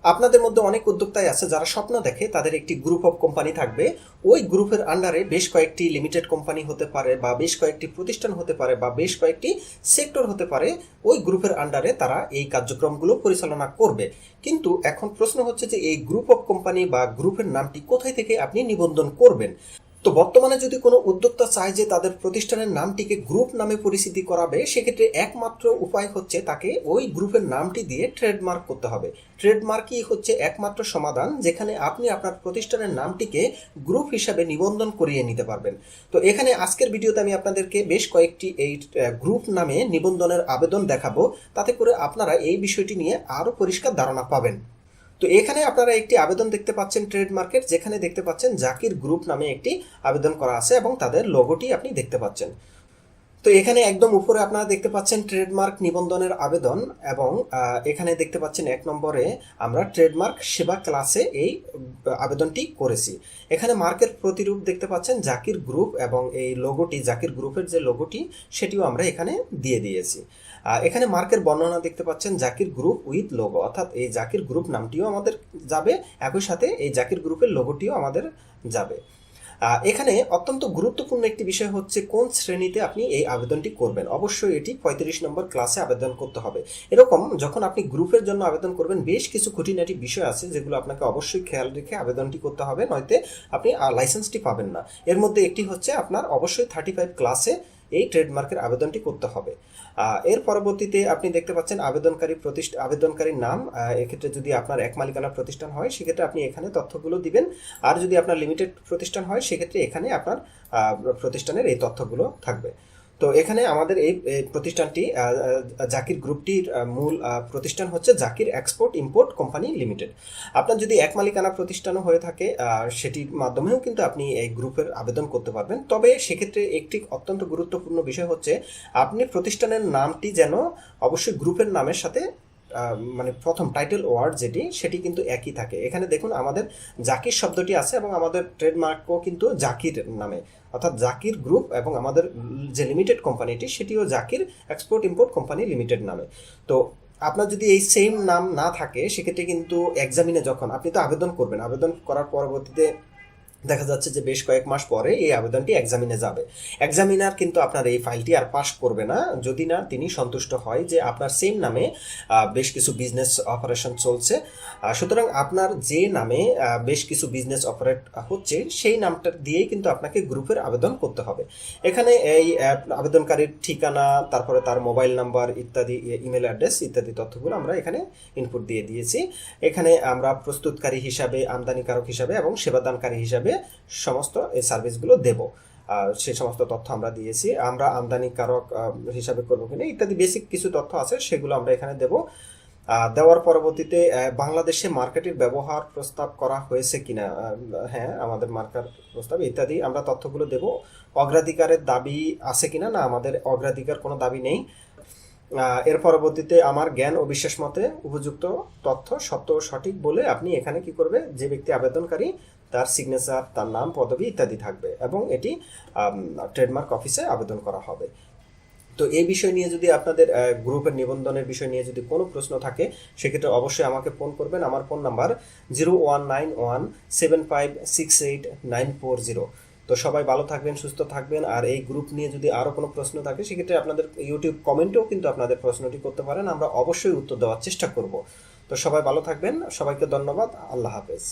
আপনাদের মধ্যে অনেক উদ্যোক্তাই আছে যারা স্বপ্ন দেখে তাদের একটি গ্রুপ অফ কোম্পানি থাকবে। ওই গ্রুপের আন্ডারে বেশ কয়েকটি লিমিটেড কোম্পানি হতে পারে বা বেশ কয়েকটি প্রতিষ্ঠান হতে পারে বা বেশ কয়েকটি সেক্টর হতে পারে। ওই গ্রুপের আন্ডারে তারা এই কার্যক্রমগুলো পরিচালনা করবে। কিন্তু এখন প্রশ্ন হচ্ছে যে এই গ্রুপ অফ কোম্পানি বা গ্রুপের নামটি কোথায় থেকে আপনি নিবন্ধন করবেন। তো বর্তমানে যদি কোনো উদ্যোক্তা চায় যে তাদের প্রতিষ্ঠানের নামটিকে গ্রুপ নামে পরিচিতি করাবে, সেক্ষেত্রে একমাত্র উপায় হচ্ছে তাকে ওই গ্রুপের নামটি দিয়ে ট্রেডমার্ক করতে হবে। ট্রেডমার্কই হচ্ছে একমাত্র সমাধান যেখানে আপনি আপনার প্রতিষ্ঠানের নামটিকে গ্রুপ হিসাবে নিবন্ধন করিয়ে নিতে পারবেন। তো এখানে আজকের ভিডিওতে আমি আপনাদেরকে বেশ কয়েকটি এই গ্রুপ নামে নিবন্ধনের আবেদন দেখাবো, তাতে করে আপনারা এই বিষয়টি নিয়ে আরও পরিষ্কার ধারণা পাবেন। তো এখানে আপনারা একটি আবেদন দেখতে পাচ্ছেন ট্রেডমার্কের, যেখানে দেখতে পাচ্ছেন জাকির গ্রুপ নামে একটি আবেদন করা আছে এবং তাদের লোগোটি আপনি দেখতে পাচ্ছেন। তো এখানে একদম উপরে আপনারা দেখতে পাচ্ছেন ট্রেডমার্ক নিবন্ধনের আবেদন এবং এখানে দেখতে পাচ্ছেন 1 নম্বরে আমরা ট্রেডমার্ক সেবা ক্লাসে এই আবেদনটি করেছি। এখানে মার্কের প্রতিরূপ দেখতে পাচ্ছেন জাকির গ্রুপ এবং এই লোগোটি, জাকির গ্রুপের যে লোগোটি সেটিও আমরা এখানে দিয়ে দিয়েছি। এখানে মার্কের বর্ণনা দেখতে পাচ্ছেন জাকির গ্রুপ উইথ লোগো, অর্থাৎ এই জাকির গ্রুপ নামটিও আমাদের যাবে, একই সাথে এই জাকির গ্রুপের লোগোটিও আমাদের যাবে। এখানে অত্যন্ত গুরুত্বপূর্ণ একটি বিষয় হচ্ছে কোন শ্রেণীতে আপনি এই আবেদনটি করবেন। অবশ্যই এটি 35 নম্বর ক্লাসে আবেদন করতে হবে। এরকম যখন আপনি গ্রুপের জন্য আবেদন করবেন বেশ কিছু খুঁটিনাটি বিষয় আছে যেগুলো আপনাকে অবশ্যই খেয়াল রেখে আবেদনটি করতে হবে, নয়তো আপনি লাইসেন্সটি পাবেন না। এর মধ্যে একটি হচ্ছে আপনার অবশ্যই 35 ক্লাসে এই ট্রেডমার্কের আবেদনটি করতে হবে। এর পরবর্তীতে আপনি দেখতে পাচ্ছেন আবেদনকারীর নাম। এক্ষেত্রে যদি আপনার এক মালিকানা প্রতিষ্ঠান হয় সেক্ষেত্রে আপনি এখানে তথ্যগুলো দিবেন, আর যদি আপনার লিমিটেড প্রতিষ্ঠান হয় সেক্ষেত্রে এখানে আপনার প্রতিষ্ঠানের এই তথ্যগুলো থাকবে। তো এখানে আমাদের এই প্রতিষ্ঠানটি জাকির গ্রুপটির মূল প্রতিষ্ঠান হচ্ছে Zakir export import company limited. আপনার যদি এক মালিকানা প্রতিষ্ঠানও হয়ে থাকে সেটির মাধ্যমেও কিন্তু আপনি এই গ্রুপের আবেদন করতে পারবেন। তবে সেক্ষেত্রে একটি অত্যন্ত গুরুত্বপূর্ণ বিষয় হচ্ছে আপনি প্রতিষ্ঠানের নামটি যেন অবশ্যই গ্রুপের নামের সাথে মানে প্রথম টাইটেল ওয়ার্ড সেটি কিন্তু একই থাকে। এখানে দেখুন আমাদের জাকির শব্দটি আছে এবং আমাদের ট্রেডমার্কও কিন্তু জাকির নামে, অর্থাৎ জাকির গ্রুপ, এবং আমাদের যে লিমিটেড কোম্পানিটি সেটিও Zakir export import company limited নামে। তো আপনার যদি এই সেম নাম না থাকে সেক্ষেত্রে কিন্তু এক্সামিনে যখন আপনি তো আবেদন করবেন, আবেদন করার পরবর্তীতে দেখা যাচ্ছে যে বেশ কয়েক মাস পরে এই আবেদনটি এক্সামিনে যাবে। এক্সামিনার কিন্তু আপনার এই ফাইলটি আর পাস করবে না যদি না তিনি সন্তুষ্ট হয় যে আপনার সেম নামে বেশ কিছু বিজনেস অপারেশন চলছে। সুতরাং আপনার যে নামে বেশ কিছু বিজনেস অপারেট হচ্ছে সেই নামটা দিয়েই কিন্তু আপনাকে গ্রুপের আবেদন করতে হবে। এখানে এই আবেদনকারীর ঠিকানা, তারপরে তার মোবাইল নাম্বার ইত্যাদি, ইমেল অ্যাড্রেস ইত্যাদি তথ্যগুলো আমরা এখানে ইনপুট দিয়ে দিয়েছি। এখানে আমরা প্রস্তুতকারী হিসাবে, আমদানিকারক হিসাবে এবং সেবাদানকারী হিসাবে সমস্ত এই সার্ভিসগুলো দেব, সেই সমস্ত তথ্য আমরা দিয়েছি। আমরা আমদানিকারক হিসাবে করবো কিনা ইত্যাদি বেসিক কিছু তথ্য আছে সেগুলো আমরা এখানে দেব। দেওয়ার পরবর্তীতে বাংলাদেশে মার্কেটের ব্যবহার প্রস্তাব করা হয়েছে কিনা, হ্যাঁ আমাদের মার্কার প্রস্তাব ইত্যাদি আমরা তথ্যগুলো দেব। অগ্রাধিকারের দাবি আছে কিনা, না আমাদের অগ্রাধিকার কোনো দাবি নেই। এর পরবর্তীতে আমার জ্ঞান ও বিশ্বাস মতে উপযুক্ত তথ্য সত্য ও সঠিক বলে আপনি এখানে কি করবে, যে ব্যক্তি আবেদনকারী তার সিগনেচার, তার নাম, পদবি ইত্যাদি থাকবে এবং এটি ট্রেডমার্ক অফিসে আবেদন করা হবে। তো এই বিষয় নিয়ে যদি আপনাদের গ্রুপের নিবন্ধনের বিষয় নিয়ে যদি কোনো প্রশ্ন থাকে সেক্ষেত্রে অবশ্যই আমাকে ফোন করবেন। আমার ফোন নাম্বার 01917568940940। তো সবাই ভালো থাকবেন, সুস্থ থাকবেন। আর এই গ্রুপ নিয়ে যদি আরও কোনো প্রশ্ন থাকে সেক্ষেত্রে আপনাদের ইউটিউব কমেন্টেও কিন্তু আপনাদের প্রশ্নটি করতে পারেন, আমরা অবশ্যই উত্তর দেওয়ার চেষ্টা করব। তো সবাই ভালো থাকবেন, সবাইকে ধন্যবাদ, আল্লাহ হাফেজ।